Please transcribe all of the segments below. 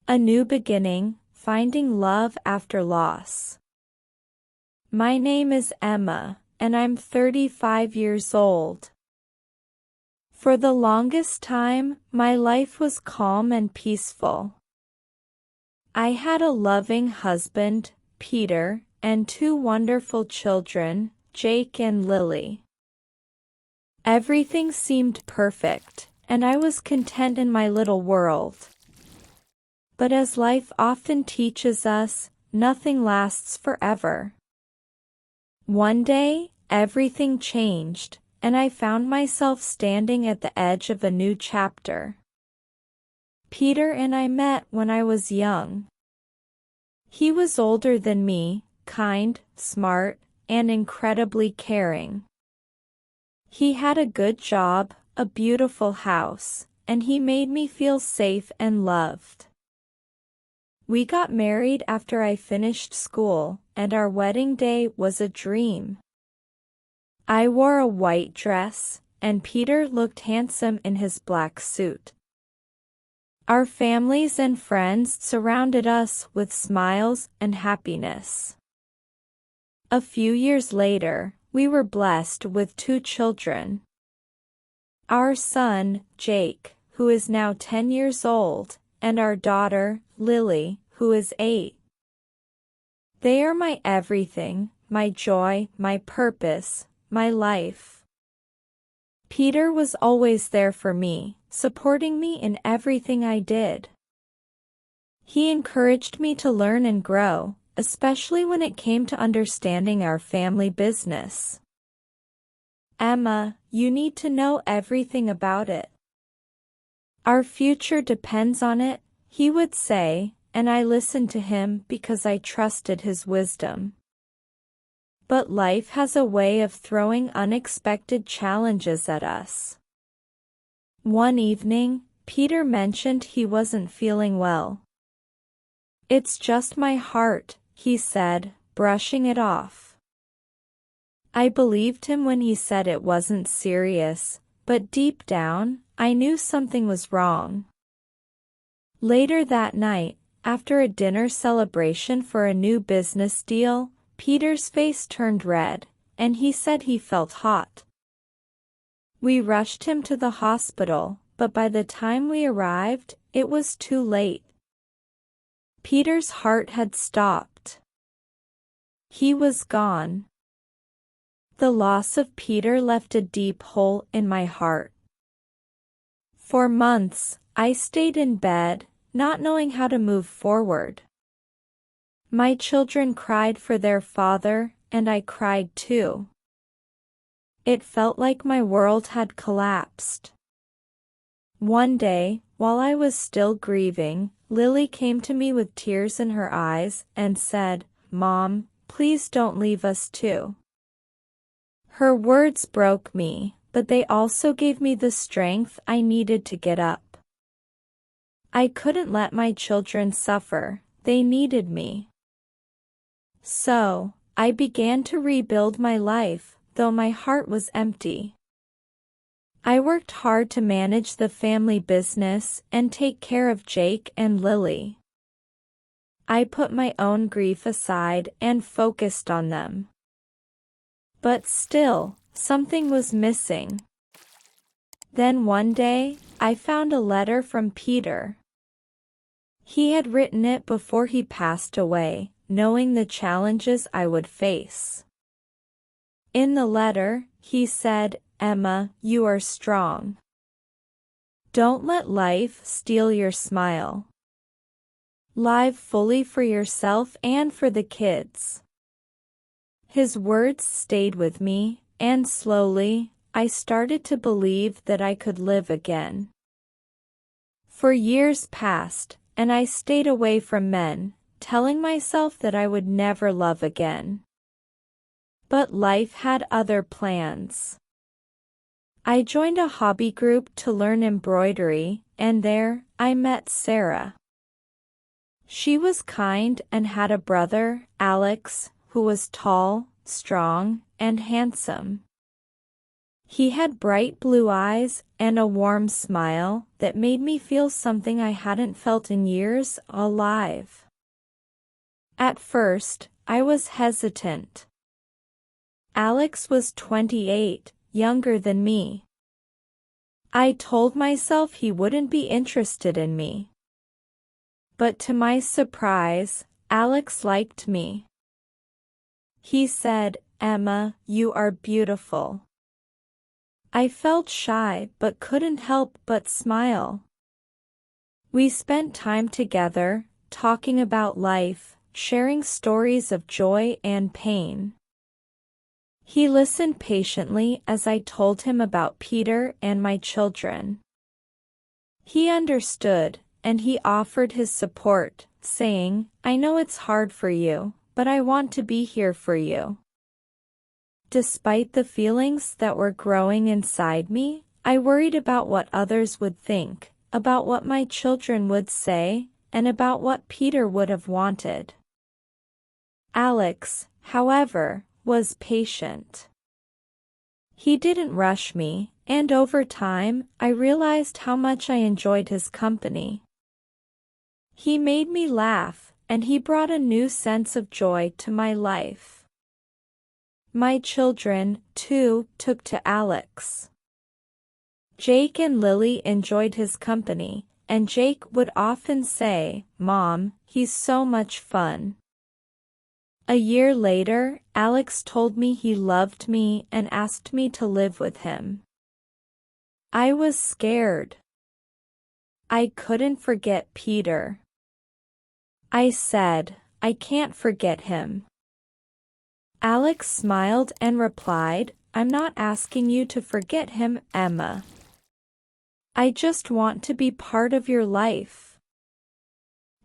A New Beginning, Finding Love After Loss. My name is Emma, and I'm 35 years old. For the longest time, my life was calm and peaceful. I had a loving husband, Peter, and two wonderful children, Jake and Lily. Everything seemed perfect, and I was content in my little world. But as life often teaches us, nothing lasts forever. One day, everything changed, and I found myself standing at the edge of a new chapter. Peter and I met when I was young. He was older than me, kind, smart, and incredibly caring. He had a good job, a beautiful house, and he made me feel safe and loved. We got married after I finished school, and our wedding day was a dream. I wore a white dress, and Peter looked handsome in his black suit. Our families and friends surrounded us with smiles and happiness. A few years later, we were blessed with two children. Our son, Jake, who is now 10 years old, and our daughter, Lily, who is 8. They are my everything, my joy, my purpose, my life. Peter was always there for me, supporting me in everything I did. He encouraged me to learn and grow, especially when it came to understanding our family business. Emma, you need to know everything about it. Our future depends on it, he would say, and I listened to him because I trusted his wisdom. But life has a way of throwing unexpected challenges at us. One evening, Peter mentioned he wasn't feeling well. "It's just my heart," he said, brushing it off. I believed him when he said it wasn't serious, but deep down, I knew something was wrong. Later that night, after a dinner celebration for a new business deal, Peter's face turned red, and he said he felt hot. We rushed him to the hospital, but by the time we arrived, it was too late. Peter's heart had stopped. He was gone. The loss of Peter left a deep hole in my heart. For months, I stayed in bed, not knowing how to move forward. My children cried for their father, and I cried too. It felt like my world had collapsed. One day, while I was still grieving, Lily came to me with tears in her eyes and said, "Mom, please don't leave us too." Her words broke me, but they also gave me the strength I needed to get up. I couldn't let my children suffer, they needed me. So, I began to rebuild my life, though my heart was empty. I worked hard to manage the family business and take care of Jake and Lily. I put my own grief aside and focused on them. But still, something was missing. Then one day, I found a letter from Peter. He had written it before he passed away, knowing the challenges I would face. In the letter, he said, "Emma, you are strong. Don't let life steal your smile. Live fully for yourself and for the kids." His words stayed with me, and slowly, I started to believe that I could live again. For years passed, and I stayed away from men, telling myself that I would never love again. But life had other plans. I joined a hobby group to learn embroidery, and there, I met Sarah. She was kind and had a brother, Alex, who was tall, strong, and handsome. He had bright blue eyes and a warm smile that made me feel something I hadn't felt in years, alive. At first, I was hesitant. Alex was 28, younger than me. I told myself he wouldn't be interested in me. But to my surprise, Alex liked me. He said, "Emma, you are beautiful." I felt shy but couldn't help but smile. We spent time together, talking about life, sharing stories of joy and pain. He listened patiently as I told him about Peter and my children. He understood, and he offered his support, saying, "I know it's hard for you, but I want to be here for you." Despite the feelings that were growing inside me, I worried about what others would think, about what my children would say, and about what Peter would have wanted. Alex, however, was patient. He didn't rush me, and over time, I realized how much I enjoyed his company. He made me laugh, and he brought a new sense of joy to my life. My children, too, took to Alex. Jake and Lily enjoyed his company, and Jake would often say, "Mom, he's so much fun." A year later, Alex told me he loved me and asked me to live with him. I was scared. I couldn't forget Peter. I said, "I can't forget him." Alex smiled and replied, "I'm not asking you to forget him, Emma. I just want to be part of your life."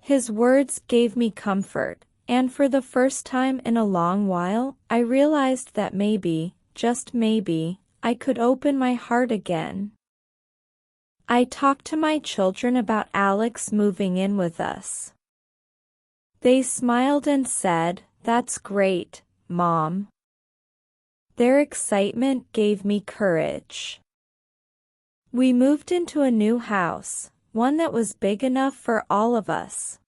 His words gave me comfort, and for the first time in a long while, I realized that maybe, just maybe, I could open my heart again. I talked to my children about Alex moving in with us. They smiled and said, "That's great, Mom." Their excitement gave me courage. We moved into a new house, one that was big enough for all of us.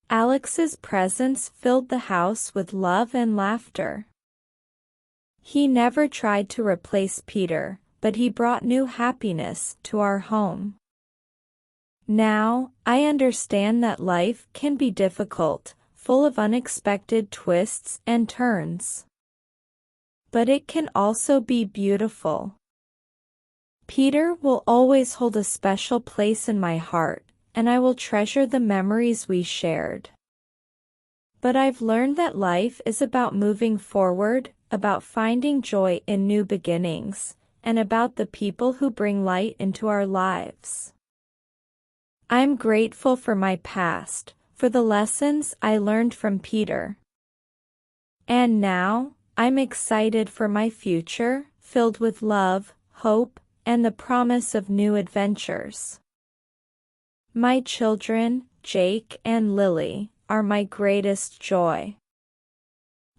Alex's presence filled the house with love and laughter. He never tried to replace Peter, but he brought new happiness to our home. Now, I understand that life can be difficult, full of unexpected twists and turns. But it can also be beautiful. Peter will always hold a special place in my heart, and I will treasure the memories we shared. But I've learned that life is about moving forward, about finding joy in new beginnings, and about the people who bring light into our lives. I'm grateful for my past, for the lessons I learned from Peter. And now, I'm excited for my future, filled with love, hope, and the promise of new adventures. My children, Jake and Lily, are my greatest joy.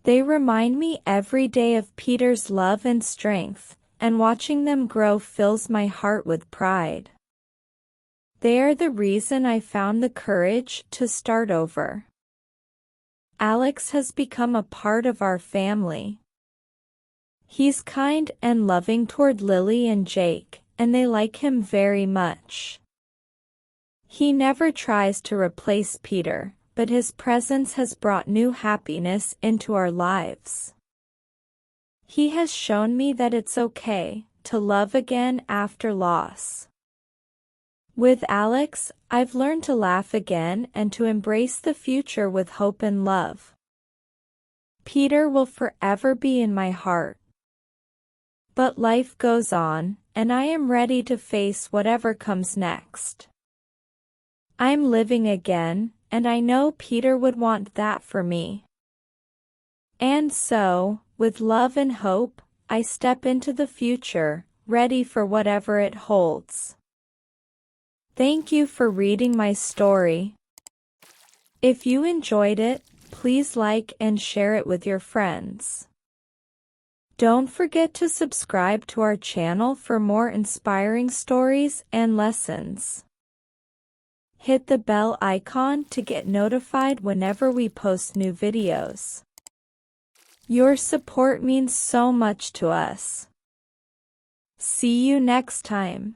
They remind me every day of Peter's love and strength, and watching them grow fills my heart with pride. They are the reason I found the courage to start over. Alex has become a part of our family. He's kind and loving toward Lily and Jake, and they like him very much. He never tries to replace Peter, but his presence has brought new happiness into our lives. He has shown me that it's okay to love again after loss. With Alex, I've learned to laugh again and to embrace the future with hope and love. Peter will forever be in my heart. But life goes on, and I am ready to face whatever comes next. I'm living again, and I know Peter would want that for me. And so, with love and hope, I step into the future, ready for whatever it holds. Thank you for reading my story. If you enjoyed it, please like and share it with your friends. Don't forget to subscribe to our channel for more inspiring stories and lessons. Hit the bell icon to get notified whenever we post new videos. Your support means so much to us. See you next time.